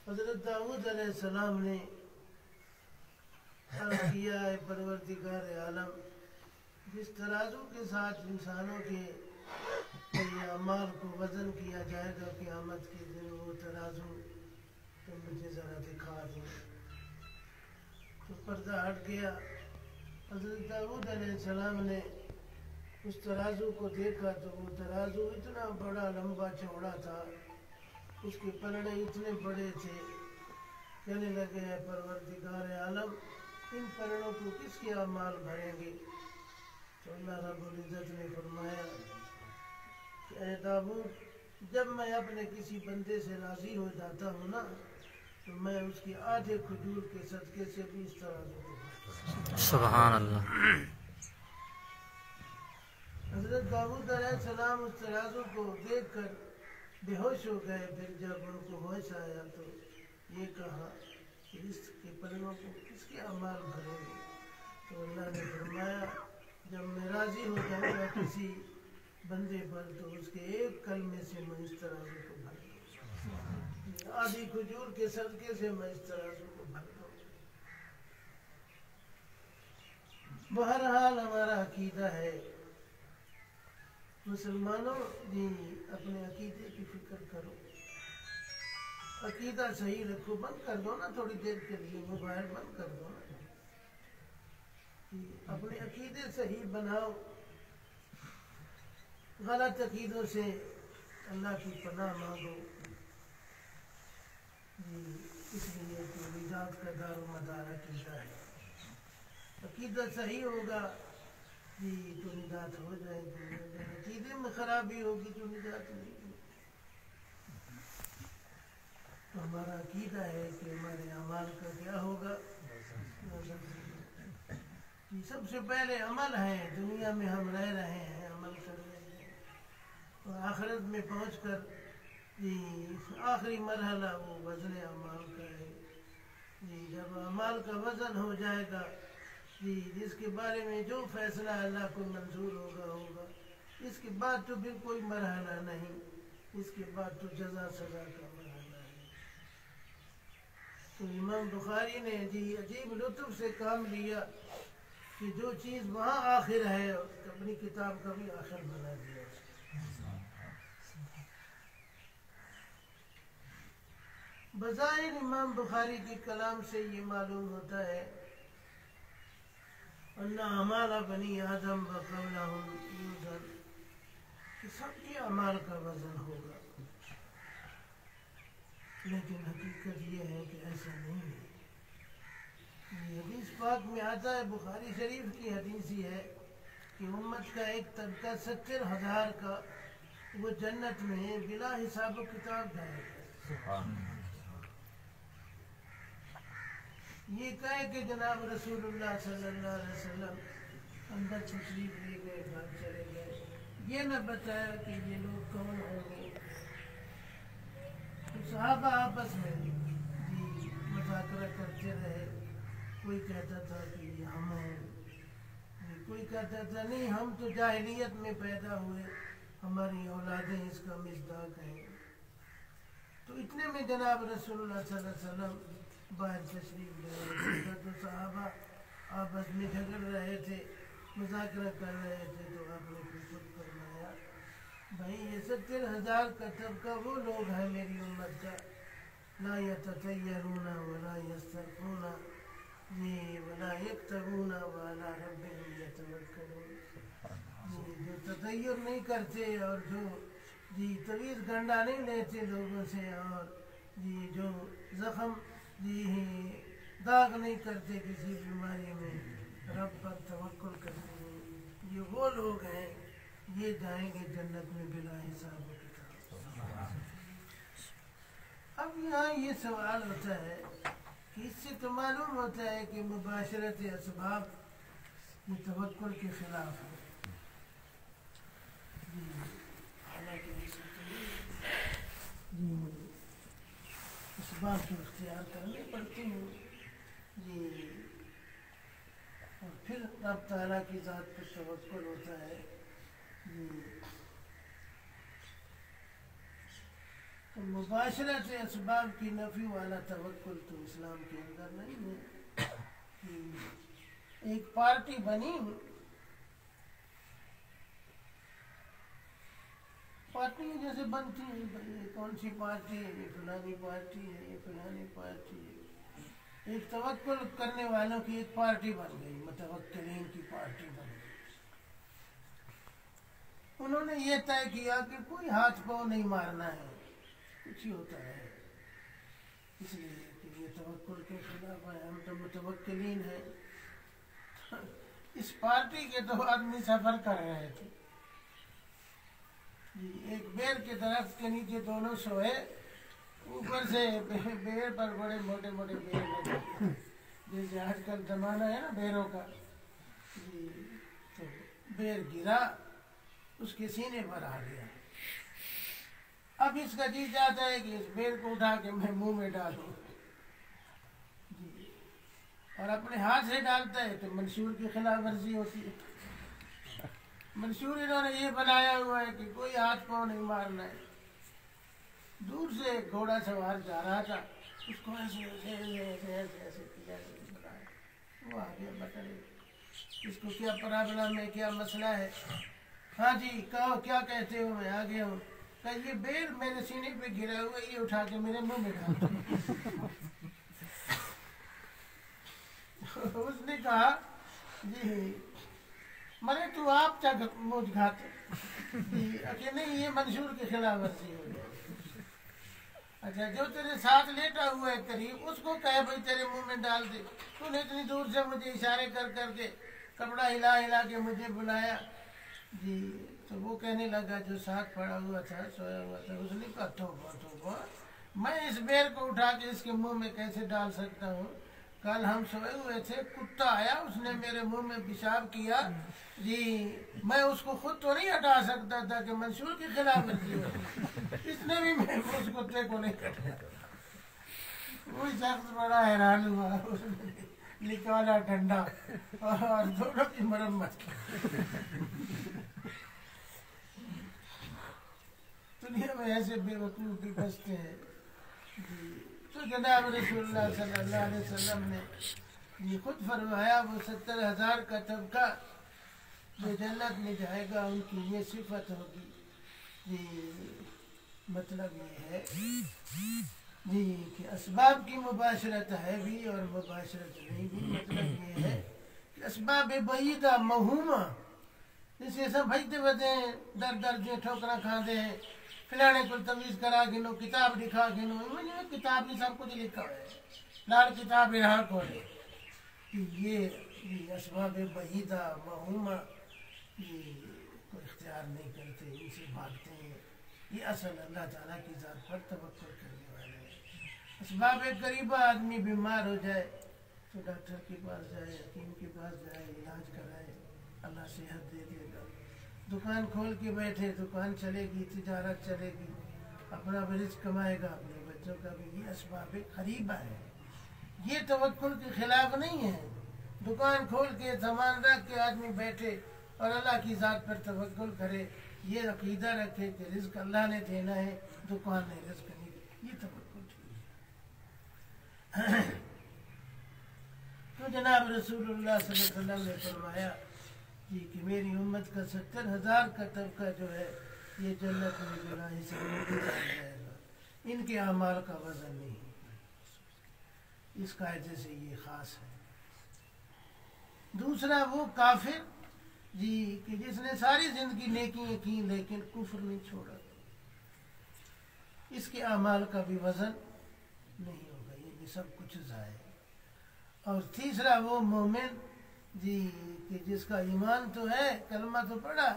حضرت داؤد علیہ السلام نے عرض کیا ہے پروردگار عالم، جس ترازو کے ساتھ انسانوں کے اعمال کو وزن کیا جائے گا قیامت کے دن، وہ ترازو تو مجھے ذرا دکھا دو۔ تو پردہ ہٹ گیا۔ حضرت داؤد علیہ السلام نے اس ترازو کو دیکھا تو وہ ترازو اتنا بڑا لمبا چوڑا تھا، اس کے پلڑے اتنے بڑے تھے۔ کہنے لگے ہیں پروردگار عالم، ان پلڑوں کو کس کے اعمال بھریں گے؟ تو اللہ رب العزت نے فرمایا کہ اے داؤد، جب میں اپنے کسی بندے سے راضی ہو جاتا ہوں نا، تو میں اس کے آدھے کھجور کے صدقے سے بھی اس ترازو کو بھرتا ہوں۔ سبحان اللہ۔ حضرت داؤد علیہ السلام اس ترازو کو دیکھ کر بے ہوش ہو گئے۔ پھر جب ان کو ہوش آیا تو یہ کہا کہ اس کے پلڑوں کو کس کے اعمال بھریں گے؟ تو اللہ نے فرمایا جب میں راضی ہو جاؤں گا کسی بندے پر تو اس کے ایک کلمے سے میں اس ترازو کو بھر دوں، آدھی کھجور کے صدقے سے میں اس ترازو کو بھر دوں۔ بہرحال ہمارا عقیدہ ہے مسلمانوں، جی اپنے عقیدے کی فکر کرو، عقیدہ صحیح رکھو۔ بند کر دو نا تھوڑی دیر کے لیے موبائل، بند کر دو نا، اپنے عقیدے صحیح بناؤ۔ غلط عقیدوں سے اللہ کی پناہ مانگو، جی اس لیے کہ نجات کا دار و مدار عقیدہ ہے۔ عقیدہ صحیح ہوگا جی تو نجات ہو جائے گی، عقیدے میں خرابی ہوگی تو نجات نہیں ہوگی۔ تو ہمارا عقیدہ ہے کہ ہمارے اعمال کا کیا ہوگا؟ جی سب سے پہلے عمل ہے، دنیا میں ہم رہ رہے ہیں، عمل کر رہے ہیں، اور آخرت میں پہنچ کر جی آخری مرحلہ وہ وزن اعمال کا ہے۔ جی جب اعمال کا وزن ہو جائے گا، جی جس کے بارے میں جو فیصلہ اللہ کو منظور ہوگا، اس کے بعد تو پھر کوئی مرحلہ نہیں، اس کے بعد تو جزا سزا کا مرحلہ ہے۔ تو امام بخاری نے جی عجیب لطف سے کام لیا کہ جو چیز وہاں آخر ہے اپنی کتاب کا بھی آخر بنا دیا۔ بظاہر امام بخاری کے کلام سے یہ معلوم ہوتا ہے ان اعمال بنی آدم وقبلہم یوزن، کہ سب کے اعمال کا وزن ہوگا، لیکن حقیقت یہ ہے کہ ایسا نہیں ہے۔ یہ حدیث پاک میں آتا ہے، بخاری شریف کی حدیث ہی ہے کہ امت کا ایک طبقہ 70,000 کا وہ جنت میں بلا حساب و کتاب جائے گا۔ یہ کہے کہ جناب رسول اللہ صلی اللہ علیہ وسلم اندر تشریف لے گئے، گھر چلے گئے، یہ نہ بتایا کہ یہ لوگ کون ہوں گے۔ تو صحابہ آپس میں جی مذاکرہ کرتے رہے، کوئی کہتا تھا کہ یہ ہم ہیں، کوئی کہتا تھا نہیں ہم تو جاہلیت میں پیدا ہوئے، ہماری اولادیں اس کا مصداق ہیں۔ تو اتنے میں جناب رسول اللہ صلی اللہ علیہ وسلم باہر تشریف لے گئے، تو صحابہ آپس میں جھگڑ رہے تھے، مذاکرہ کر رہے تھے، تو آپ نے خود فرمایا بھائی یہ 70,000 کا طبقہ وہ لوگ ہیں میری امت کا، لا یتطیرون ولا یسترقون ولا یکتبون وعلی ربہم یتوکلون، جو تطیر نہیں کرتے اور جو جی طویل گنڈا نہیں لیتے لوگوں سے، اور جی جو زخم جی داغ نہیں کرتے کسی بیماری میں، رب پر توکل کرتے ہیں، یہ وہ لوگ ہیں، یہ جائیں گے جنت میں بلا حساب و کتاب۔ اب یہاں یہ سوال ہوتا ہے کہ اس سے تو معلوم ہوتا ہے کہ مباشرت اسباب یہ توکل کے خلاف ہے۔ جی حالانکہ جی اسباب تو اختیار کرنے پڑتے ہیں، جی اور پھر رب تعالیٰ کی ذات پر توکل ہوتا ہے۔ جی مباشرت اسباب کی نفی والا توکل تو اسلام کے اندر نہیں ہے. ایک پارٹی بنی، پارٹی جیسے بنتی ہیں، کون سی پارٹی ہے، یہ فلانی پارٹی ہے، یہ فلانی پارٹی ہے. ایک توکل کرنے والوں کی ایک پارٹی بن گئی، متوکلین کی پارٹی بن گئی. انہوں نے یہ طے کیا کہ کوئی ہاتھ پاؤں نہیں مارنا ہے، کچھ ہی ہوتا ہے، اس لیے کہ یہ توکل کے خلاف ہے، ہم تو متوکلین ہیں. اس پارٹی کے دو آدمی سفر کر رہے تھے جی. ایک بیر کے درخت کے نیچے دونوں سوئے، اوپر سے بیر پر بڑے موٹے موٹے بیر لگے، جیسے آج کل زمانہ ہے نا بیروں کا جی. تو بیر گرا، اس کے سینے پر آ گیا. اب اس کا جی چاہتا ہے کہ اس بیر کو اٹھا کے میں منہ میں ڈالوں جی، اور اپنے ہاتھ سے ڈالتا ہے تو منشور کی خلاف ورزی ہوتی ہے. منشور انہوں نے یہ بنایا ہوا ہے کہ کوئی ہاتھ پاؤں نہیں مارنا ہے. دور سے ایک گھوڑا سوار جا رہا تھا، اس کو ایسے ایسے ایسے ایسے ایسے ایسے کیا، ایسے بنایا. وہ آگے بتائے اس کو کیا پرابلم ہے، کیا مسئلہ ہے. ہاں جی کہو کیا کہتے ہو، میں آگے ہوں. کہ یہ بیر میرے سینے پہ گرا ہوا ہے، یہ اٹھا کے میرے منہ میں ڈال دو. اس نے کہا جی مرے تو آپ کیا مجھ کھاتے کہ نہیں، یہ منشور کے خلاف ورزی ہو جائے. اچھا جو تیرے ساتھ لیٹا ہوا ہے قریب، اس کو کہے بھائی تیرے منہ میں ڈال دے. تو نے اتنی دور سے مجھے اشارے کر کر کے کپڑا ہلا ہلا کے مجھے بلایا جی. تو وہ کہنے لگا جو ساتھ پڑا ہوا تھا، سویا ہوا تھا، اس نے کہا توبہ توبہ، میں اس بیر کو اٹھا کے اس کے منہ میں کیسے ڈال سکتا ہوں. کل ہم سوئے ہوئے تھے، کتا آیا، اس نے میرے منہ میں پیشاب کیا جی. میں اس کو خود تو نہیں ہٹا سکتا تھا کہ منشور کی خلاف ورزی ہو. اس نے بھی میں اس کتے کو نہیں ہٹایا. وہی شخص بڑا حیران ہوا، اس نے نکالا ڈنڈا اور دونوں کی مرمت کی. دنیا میں ایسے بے وقوف بھی بچتے ہیں جی. تو جناب رسول اللہ صلی اللہ علیہ وسلم نے یہ خود فرمایا، وہ 70,000 کا طبقہ جو جنت میں جائے گا ان کی یہ صفت ہوگی جی. مطلب یہ ہے جی کہ اسباب کی مباشرت ہے بھی اور مباشرت نہیں بھی. مطلب یہ ہے کہ اسباب بعیدہ موہومہ، جیسے سب بھجتے بجتے ہیں، در در جو ٹھوکرا کھاتے ہیں، فلانے کو تمیز کرا گنو، کتاب دکھا گنو، کتاب میں سب کچھ لکھا ہے، لال کتاب یہاں کھولے. یہ اسباب بعیدہ موہومہ یہ کو اختیار نہیں کرتے، ان سے بھاگتے ہیں. یہ اصل اللہ تعالیٰ کی ذات پر توکل کرنے والے ہیں. اسباب قریبہ، آدمی بیمار ہو جائے تو ڈاکٹر کے پاس جائے، حکیم کے پاس جائے، علاج کرائے، اللہ صحت دے دے گا. دکان کھول کے بیٹھے، دکان چلے گی، تجارت چلے گی، اپنا بھی رزق کمائے گا، اپنے بچوں کا بھی. یہ اسباب قریبہ ہے، یہ توکل کے خلاف نہیں ہے. دکان کھول کے سامان رکھ کے آدمی بیٹھے اور اللہ کی ذات پر توکل کرے، یہ عقیدہ رکھے کہ رزق اللہ نے دینا ہے، دکان نے رزق نہیں دینا، یہ توکل ٹھیک ہے. تو جناب رسول اللہ صلی اللہ علیہ وسلم نے فرمایا جی کہ میری امت کا 70,000 کا طبقہ جو ہے یہ جنت میں بلا حساب جائے گا. ان کے اعمال کا وزن نہیں ہوگا. اس قاعدے سے یہ خاص ہے. دوسرا وہ کافر جی کہ جس نے ساری زندگی نیکیاں کی لیکن کفر نہیں چھوڑا، اس کے اعمال کا بھی وزن نہیں ہوگا، یہ بھی سب کچھ ضائع. اور تیسرا وہ مومن جی کہ جس کا ایمان تو ہے، کلمہ تو پڑھا،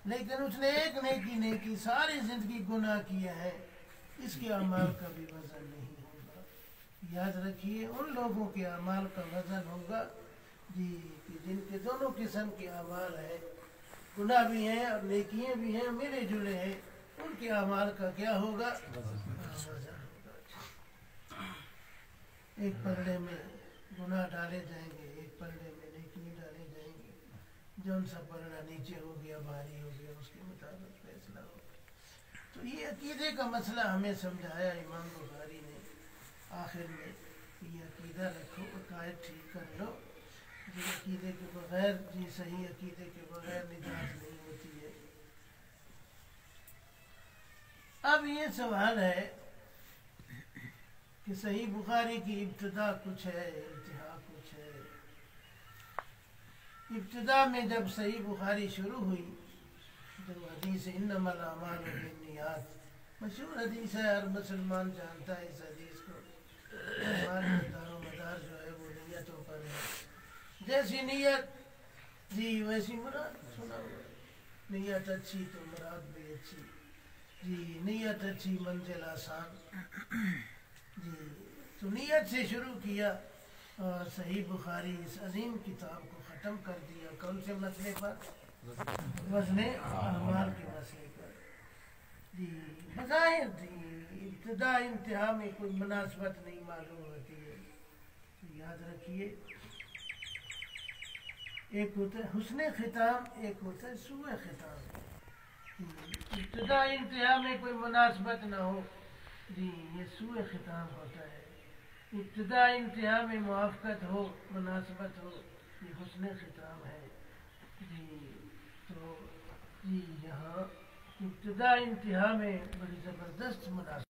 لیکن اس نے ایک نیکی نہیں کی، ساری زندگی گناہ کیا ہے، اس کے اعمال کا بھی وزن نہیں ہوگا. یاد رکھیے ان لوگوں کے اعمال کا وزن ہوگا جی کہ جن کے دونوں قسم کے اعمال ہیں، گناہ بھی ہیں اور نیکیاں بھی ہیں، ملے جلے ہیں. ان کے اعمال کا کیا ہوگا؟ وزن ہوگا. ایک پلڑے میں گناہ ڈالے جائیں گے، ایک پلڑے میں نیکی ڈالے جائیں گے. جون سا پلڑا نیچے ہو گیا، بھاری ہو گیا، اس کے مطابق فیصلہ ہوگا. تو یہ عقیدے کا مسئلہ ہمیں سمجھایا امام بخاری نے آخر میں کہ یہ عقیدہ رکھو، عقائد ٹھیک کر لو، جی عقیدے کے بغیر، جی صحیح عقیدے کے بغیر نجات نہیں ہوتی ہے۔ اب یہ سوال ہے کہ صحیح بخاری کی ابتدا کچھ ہے، انتہا کچھ ہے۔ ابتدا میں جب صحیح بخاری شروع ہوئی تو حدیث انما الاعمال بالنیات مشہور حدیث ہے، ہر مسلمان جانتا ہے اس حدیث کو۔ اعمال کا دار و مدار جو ہے وہ نیتوں پر ہے، جیسی نیت جی ویسی مراد، سنا ہوا نیت اچھی تو مراد بھی اچھی، جی نیت اچھی منزل آسان، جی تو نیت سے شروع کیا اور صحیح بخاری اس عظیم کتاب کو ختم کر دیا۔ کون سے مسئلے پر؟ وزن اعمال کے مسئلے پر۔ جی بظاہر جی ابتدا انتہا میں کوئی مناسبت نہیں معلوم ہوتی ہے، تو یاد رکھیے ایک ہوتا ہے حسن ختام، ایک ہوتا ہے سوء ختام۔ ابتدا انتہا میں کوئی مناسبت نہ ہو، جی یہ سوء ختام ہوتا ہے۔ ابتدا انتہا میں موافقت ہو، مناسبت ہو، یہ حسن ختام ہے۔ جی تو جی یہاں ابتدا انتہا میں بڑی زبردست مناسبت